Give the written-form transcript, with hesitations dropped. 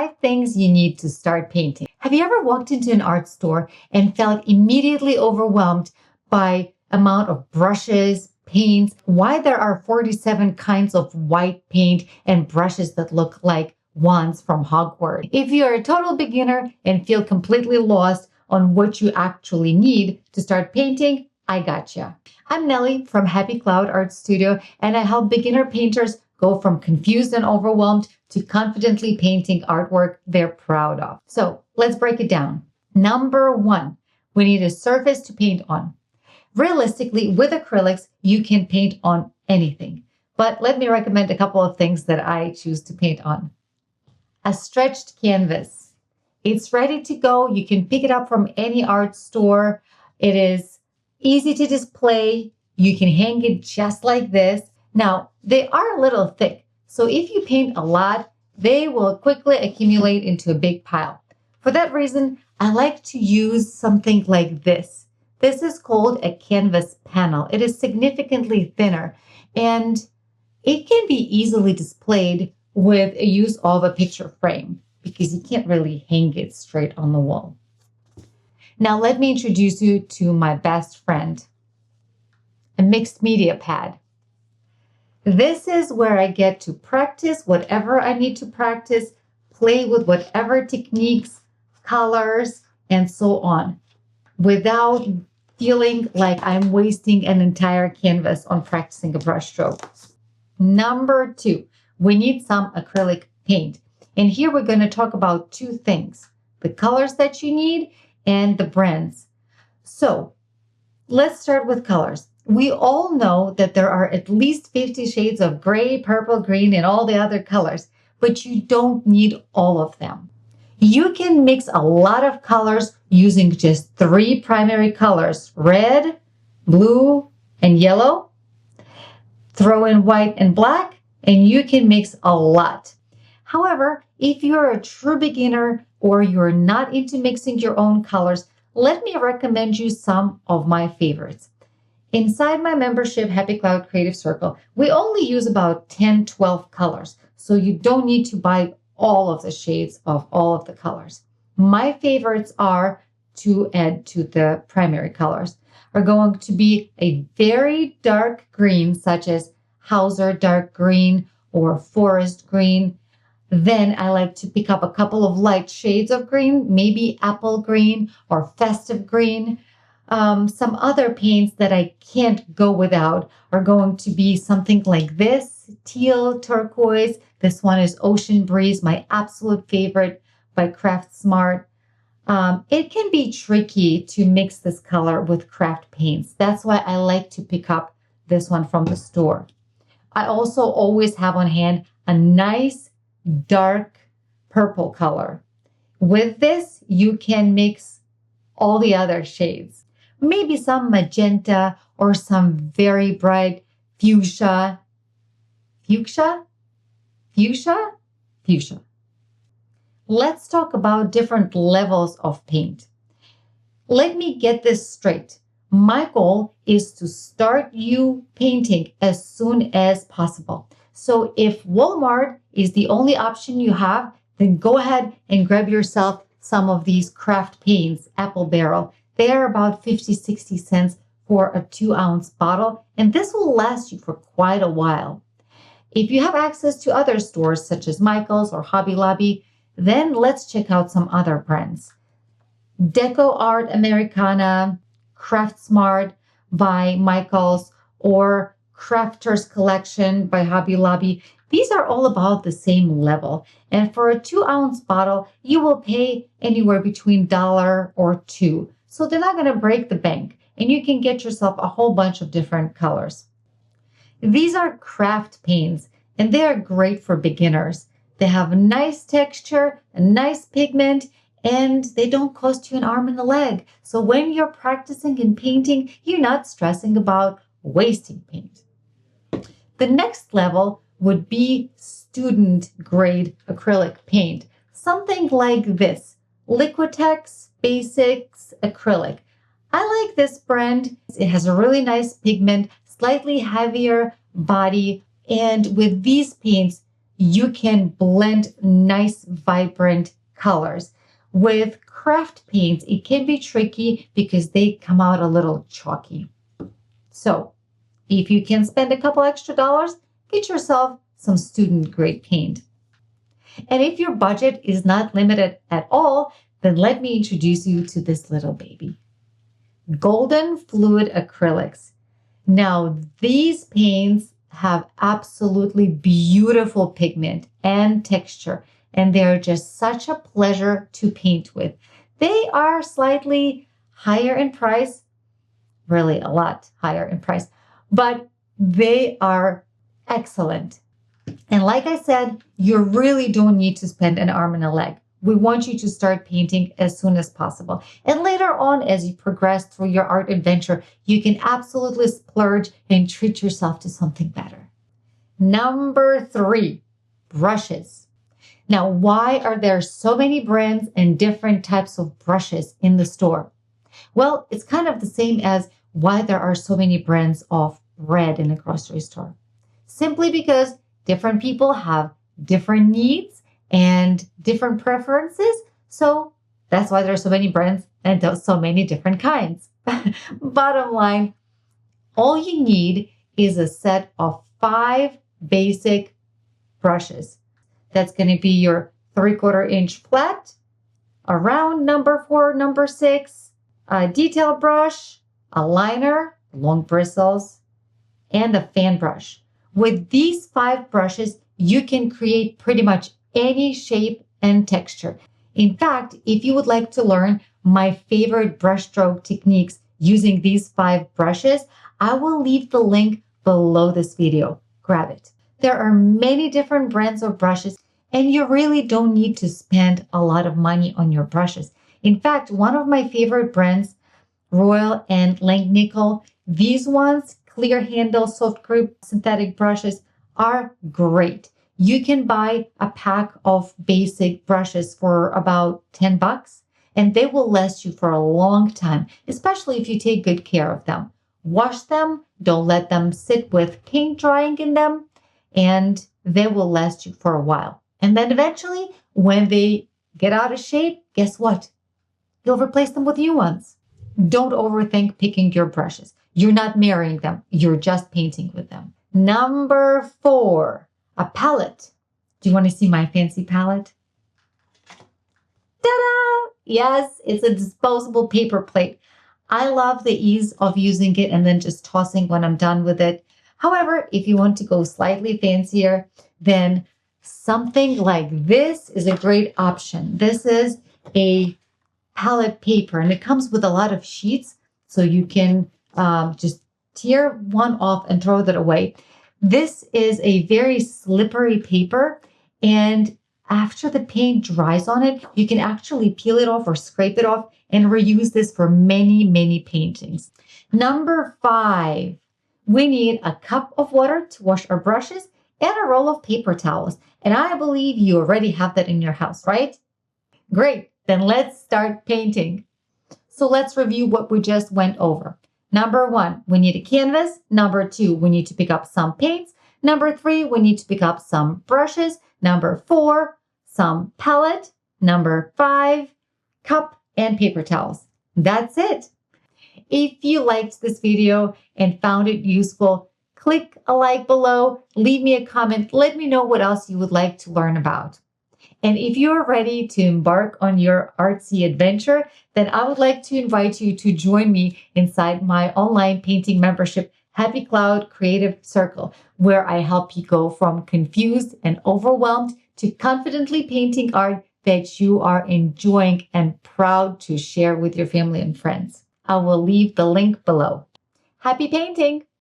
5 things you need to start painting. Have you ever walked into an art store and felt immediately overwhelmed by amount of brushes, paints, why there are 47 kinds of white paint and brushes that look like wands from Hogwarts? If you're a total beginner and feel completely lost on what you actually need to start painting, I gotcha. I'm Nellie from Happy Cloud Art Studio, and I help beginner painters go from confused and overwhelmed to confidently painting artwork they're proud of. So let's break it down. Number 1, we need a surface to paint on. Realistically, with acrylics, you can paint on anything. But let me recommend a couple of things that I choose to paint on. A stretched canvas. It's ready to go. You can pick it up from any art store. It is easy to display. You can hang it just like this. Now, they are a little thick, so if you paint a lot, they will quickly accumulate into a big pile. For that reason, I like to use something like this. This is called a canvas panel. It is significantly thinner, and it can be easily displayed with a use of a picture frame because you can't really hang it straight on the wall. Now, let me introduce you to my best friend, a mixed media pad. This is where I get to practice whatever I need to practice, play with whatever techniques, colors, and so on, without feeling like I'm wasting an entire canvas on practicing a brush stroke. Number 2, we need some acrylic paint. And here we're going to talk about 2 things, the colors that you need and the brands. So let's start with colors. We all know that there are at least 50 shades of gray, purple, green, and all the other colors, but you don't need all of them. You can mix a lot of colors using just 3 primary colors, red, blue, and yellow. Throw in white and black, and you can mix a lot. However, if you're a true beginner or you're not into mixing your own colors, let me recommend you some of my favorites. Inside my membership, Happy Cloud Creative Circle, we only use about 10-12 colors, so you don't need to buy all of the shades of all of the colors. My favorites are, to add to the primary colors, are going to be a very dark green, such as Hauser dark green or forest green. Then I like to pick up a couple of light shades of green, maybe apple green or festive green. Some other paints that I can't go without are going to be something like this, teal turquoise. This one is Ocean Breeze, my absolute favorite by Craft Smart. It can be tricky to mix this color with craft paints. That's why I like to pick up this one from the store. I also always have on hand a nice dark purple color. With this, you can mix all the other shades. Maybe some magenta or some very bright fuchsia. Fuchsia? Let's talk about different levels of paint. Let me get this straight. My goal is to start you painting as soon as possible. So if Walmart is the only option you have, then go ahead and grab yourself some of these craft paints, Apple Barrel. They are about 50-60 cents for a 2-ounce bottle, and this will last you for quite a while. If you have access to other stores such as Michael's or Hobby Lobby, then let's check out some other brands. Deco Art Americana, Craft Smart by Michael's, or Crafter's Collection by Hobby Lobby. These are all about the same level. And for a 2-ounce bottle, you will pay anywhere between $1 or $2. So they're not going to break the bank, and you can get yourself a whole bunch of different colors. These are craft paints, and they are great for beginners. They have a nice texture, a nice pigment, and they don't cost you an arm and a leg. So when you're practicing and painting, you're not stressing about wasting paint. The next level would be student grade acrylic paint. Something like this, Liquitex Basics Acrylic. I like this brand. It has a really nice pigment, slightly heavier body, and with these paints, you can blend nice, vibrant colors. With craft paints, it can be tricky because they come out a little chalky. So if you can spend a couple extra dollars, get yourself some student grade paint. And if your budget is not limited at all, then let me introduce you to this little baby. Golden Fluid Acrylics. Now, these paints have absolutely beautiful pigment and texture, and they're just such a pleasure to paint with. They are slightly higher in price, really a lot higher in price, but they are excellent. And like I said, you really don't need to spend an arm and a leg. We want you to start painting as soon as possible. And later on, as you progress through your art adventure, you can absolutely splurge and treat yourself to something better. Number 3, brushes. Now, why are there so many brands and different types of brushes in the store? Well, it's kind of the same as why there are so many brands of bread in a grocery store. Simply because different people have different needs and different preferences. So that's why there are so many brands and so many different kinds. Bottom line, all you need is a set of 5 basic brushes. That's going to be your 3/4 inch flat, a round number 4, number 6, a detail brush, a liner, long bristles, and a fan brush. With these 5 brushes, you can create pretty much any shape and texture. In fact, if you would like to learn my favorite brushstroke techniques using these 5 brushes, I will leave the link below this video. Grab it. There are many different brands of brushes, and you really don't need to spend a lot of money on your brushes. In fact, one of my favorite brands, Royal and Langnickel, these ones, clear handle, soft grip synthetic brushes, are great. You can buy a pack of basic brushes for about $10, and they will last you for a long time, especially if you take good care of them. Wash them, don't let them sit with paint drying in them, and they will last you for a while. And then eventually, when they get out of shape, guess what? You'll replace them with new ones. Don't overthink picking your brushes. You're not marrying them. You're just painting with them. Number 4, a palette. Do you want to see my fancy palette? Ta-da! Yes, it's a disposable paper plate. I love the ease of using it and then just tossing when I'm done with it. However, if you want to go slightly fancier, then something like this is a great option. This is a palette paper, and it comes with a lot of sheets, so you can just tear one off and throw that away. This is a very slippery paper, and after the paint dries on it, you can actually peel it off or scrape it off and reuse this for many, many paintings. Number 5, we need a cup of water to wash our brushes and a roll of paper towels. And I believe you already have that in your house, right? Great, then let's start painting. So let's review what we just went over. Number 1, we need a canvas. Number 2, we need to pick up some paints. Number 3, we need to pick up some brushes. Number 4, some palette. Number 5, cup and paper towels. That's it. If you liked this video and found it useful, click a like below, leave me a comment, let me know what else you would like to learn about. And if you are ready to embark on your artsy adventure, then I would like to invite you to join me inside my online painting membership, Happy Cloud Creative Circle, where I help you go from confused and overwhelmed to confidently painting art that you are enjoying and proud to share with your family and friends. I will leave the link below. Happy painting!